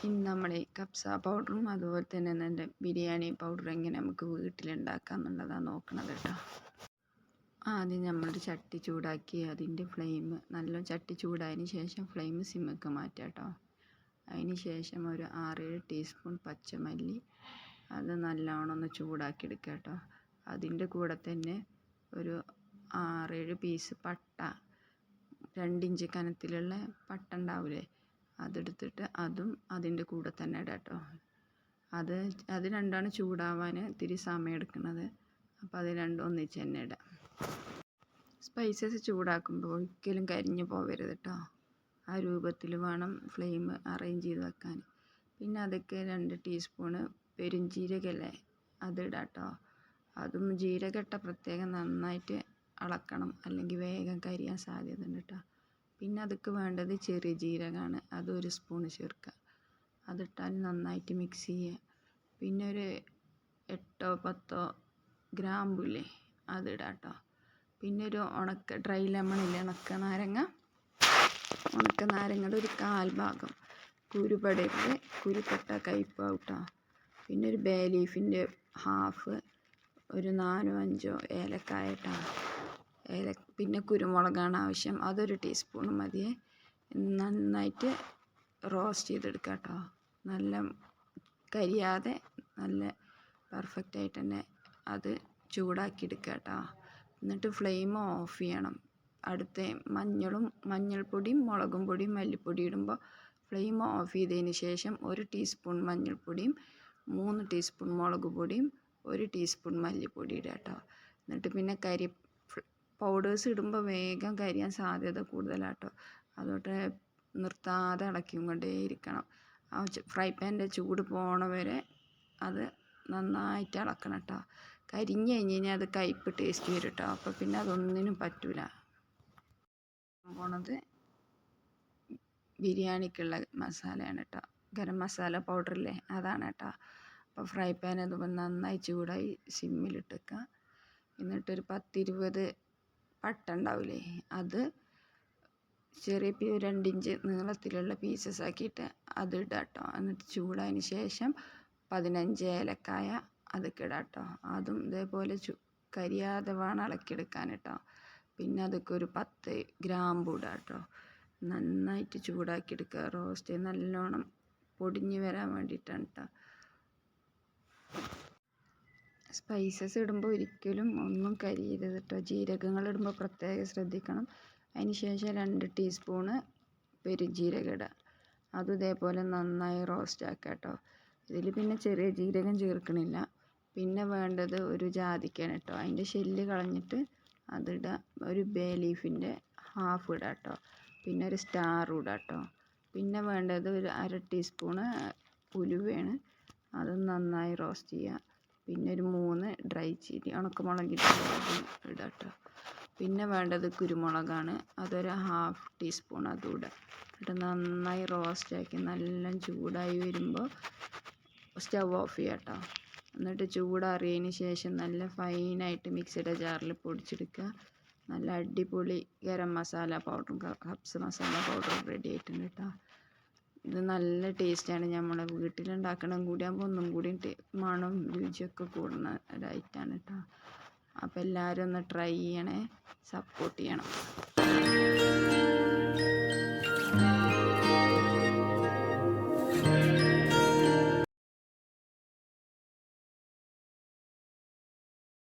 ഇന്ന് നമ്മൾ കപ്സ പൗഡറും അതുപോലെ തന്നെ നല്ല ബിരിയാണി പൗഡറും എങ്ങനെ നമുക്ക് വീട്ടിലുണ്ടാക്കാം എന്നുള്ളതാണ് നോക്കുന്നത് കേട്ടോ. ആദ്യം നമ്മൾ ചട്ടി ചൂടാക്കി അതിൻ്റെ ഫ്ലെയിം നല്ല ചട്ടി ചൂടായതിന് ശേഷം ഫ്ലെയിം സിമ്മൊക്കെ മാറ്റാം കേട്ടോ. അതിന് ശേഷം ഒരു 6-7 ടീസ്പൂൺ പച്ചമല്ലി അത് നല്ലോണം ഒന്ന് ചൂടാക്കി എടുക്കുക കേട്ടോ. അതിൻ്റെ കൂടെ തന്നെ ഒരു 6-7 പീസ് പട്ട, 2 ഇഞ്ച് കനത്തിലുള്ള പട്ട ഉണ്ടാവില്ലേ, അതെടുത്തിട്ട് അതും അതിൻ്റെ കൂടെ തന്നെ ഇടാം കേട്ടോ. അത് രണ്ടാണ് ചൂടാവാൻ ഇത്തിരി സമയം എടുക്കുന്നത്. അപ്പോൾ അത് രണ്ടും ഒന്നിച്ച് തന്നെ ഇടാം. സ്പൈസസ് ചൂടാക്കുമ്പോൾ ഒരിക്കലും കരിഞ്ഞു പോകരുത് കേട്ടോ. ആ രൂപത്തിൽ വേണം ഫ്ലെയിം അറേഞ്ച് ചെയ്ത് വെക്കാൻ. പിന്നെ അതൊക്കെ 2 ടീസ്പൂണ് പെരുംജീരകല്ലേ അതിടാം കേട്ടോ. അതും ജീരകട്ട പ്രത്യേകം നന്നായിട്ട് ഇളക്കണം, അല്ലെങ്കിൽ വേഗം കരിയാൻ സാധ്യത ഉണ്ട് കേട്ടോ. പിന്നെ അതൊക്കെ വേണ്ടത് ചെറിയ ജീരകമാണ്, അത് 1 സ്പൂണ് ചേർക്കുക. അതിട്ടാൽ നന്നായിട്ട് മിക്സ് ചെയ്യുക. പിന്നെ ഒരു 8-10 ഗ്രാമ്പൂല്ലേ അതിടാം കേട്ടോ. പിന്നെ ഒരു ഡ്രൈ ലെമണില്ലേ, ഉണക്ക നാരങ്ങയുടെ ഒരു 1/4 ഭാഗം, കുരുപടരുത്, കുരുപ്പെട്ട കയ്പ്പാവും കേട്ടോ. പിന്നെ ഒരു ബേ ലീഫിൻ്റെ ഹാഫ്, ഒരു 4-5 ഏലക്കായ കേട്ടോ. പിന്നെ കുരുമുളകാണ് ആവശ്യം, അതൊരു ടീസ്പൂൺ മതിയേ. നന്നായിട്ട് റോസ്റ്റ് ചെയ്തെടുക്കുക കേട്ടോ. നല്ല കരിയാതെ നല്ല പെർഫെക്റ്റായിട്ട് തന്നെ അത് ചൂടാക്കി എടുക്കുക കേട്ടോ. എന്നിട്ട് ഫ്ലെയിം ഓഫ് ചെയ്യണം. അടുത്ത മഞ്ഞൾപ്പൊടിയും മുളകും പൊടിയും മല്ലിപ്പൊടി ഇടുമ്പോൾ ഫ്ലെയിം ഓഫ് ചെയ്തതിന് ശേഷം 1 ടീസ്പൂൺ മഞ്ഞൾപ്പൊടിയും 3 ടീസ്പൂൺ മുളക് പൊടിയും 1 ടീസ്പൂൺ മല്ലിപ്പൊടി ഇടുക കേട്ടോ. എന്നിട്ട് പിന്നെ പൗഡേഴ്സ് ഇടുമ്പോൾ വേഗം കരിയാൻ സാധ്യത കൂടുതലാട്ടോ. അതുകൊണ്ട് നിർത്താതെ ഇളക്കിയും കൊണ്ടേ ഇരിക്കണം. ആ ഫ്രൈ പാൻ്റെ ചൂട് പോണ വരെ അത് നന്നായിട്ട് ഇളക്കണം കേട്ടോ. കരിഞ്ഞ് കഴിഞ്ഞാൽ അത് കയ്പ്പ് ടേസ്റ്റ് വരും കേട്ടോ. അപ്പോൾ പിന്നെ അതൊന്നിനും പറ്റൂല. പോണത് ബിരിയാണിക്കുള്ള മസാലയാണ് കേട്ടോ. ഗരം മസാല പൗഡറില്ലേ, അതാണ് കേട്ടോ. അപ്പോൾ ഫ്രൈ പാൻ അതുപോലെ നന്നായി ചൂടായി സിമ്മിലിട്ടേക്കുക. എന്നിട്ടൊരു 10-20 പട്ട ഉണ്ടാവില്ലേ, അത് ചെറിയ 2 ഇഞ്ച് നീളത്തിലുള്ള പീസസ് ആക്കിയിട്ട് അത് ഇടാം കേട്ടോ. എന്നിട്ട് ചൂടായതിന് ശേഷം 15 ഏലക്കായ അതൊക്കെ ഇടാം കേട്ടോ. അതും ഇതേപോലെ കരിയാതെ വേണം ഇളക്കിയെടുക്കാൻ കേട്ടോ. പിന്നെ അതൊക്കെ ഒരു 10 ഗ്രാമ്പൂ ഇടാം കേട്ടോ. നന്നായിട്ട് ചൂടാക്കിയെടുക്കുക. റോസ്റ്റ് നല്ലോണം പൊടിഞ്ഞ് വരാൻ വേണ്ടിയിട്ടാണ് കേട്ടോ. സ്പൈസസ് ഇടുമ്പോൾ ഒരിക്കലും ഒന്നും കരിയരുത് കേട്ടോ. ജീരകങ്ങൾ ഇടുമ്പോൾ പ്രത്യേകം ശ്രദ്ധിക്കണം. അതിന് ശേഷം 2 ടീസ്പൂണ് പെരുംജീരകം ഇടുക. അതും ഇതേപോലെ നന്നായി റോസ്റ്റ് ആക്കുക കേട്ടോ. ഇതിൽ പിന്നെ ചെറിയ ജീരകം ചേർക്കണില്ല. പിന്നെ വേണ്ടത് ഒരു ജാതിക്കയാണ് കേട്ടോ. അതിൻ്റെ ഷെല്ല് കളഞ്ഞിട്ട് അതിടുക. ഒരു ബേ ലീഫിൻ്റെ ഹാഫ് ഇടുക കേട്ടോ. പിന്നെ ഒരു സ്റ്റാർ ഇടുക കേട്ടോ. പിന്നെ വേണ്ടത് ഒരു 1/2 ടീസ്പൂണ് ഉലുവയാണ്, അത് നന്നായി റോസ്റ്റ് ചെയ്യുക. പിന്നെ ഒരു 3 ഡ്രൈ ചില്ലി ഉണക്കമുളകിട്ട് ഇടുക കേട്ടോ. പിന്നെ വേണ്ടത് കുരുമുളകാണ്, അതൊരു 1/2 ടീസ്പൂൺ അതും ഇടുക. എന്നിട്ട് നന്നായി റോസ്റ്റാക്കി നല്ല ചൂടായി വരുമ്പോൾ സ്റ്റവ് ഓഫ് ചെയ്യുക കേട്ടോ. എന്നിട്ട് ചൂടാറിയതിന് ശേഷം നല്ല ഫൈനായിട്ട് മിക്സിയുടെ ജാറിൽ പൊടിച്ചെടുക്കുക. നല്ല അടിപൊളി ഗരം മസാല പൗഡറും കപ്സ് മസാല പൗഡറും റെഡി ആയിട്ടുണ്ട് കേട്ടോ. ഇത് നല്ല ടേസ്റ്റാണ്. നമ്മൾ വീട്ടിലുണ്ടാക്കണം കൂടിയാകുമ്പോൾ ഒന്നും കൂടി മണം രുചിയൊക്കെ കൂടുന്ന ഒരു ഐറ്റമാണ് കേട്ടോ. അപ്പോൾ എല്ലാവരും ഒന്ന് ട്രൈ ചെയ്യണേ, സപ്പോർട്ട് ചെയ്യണം.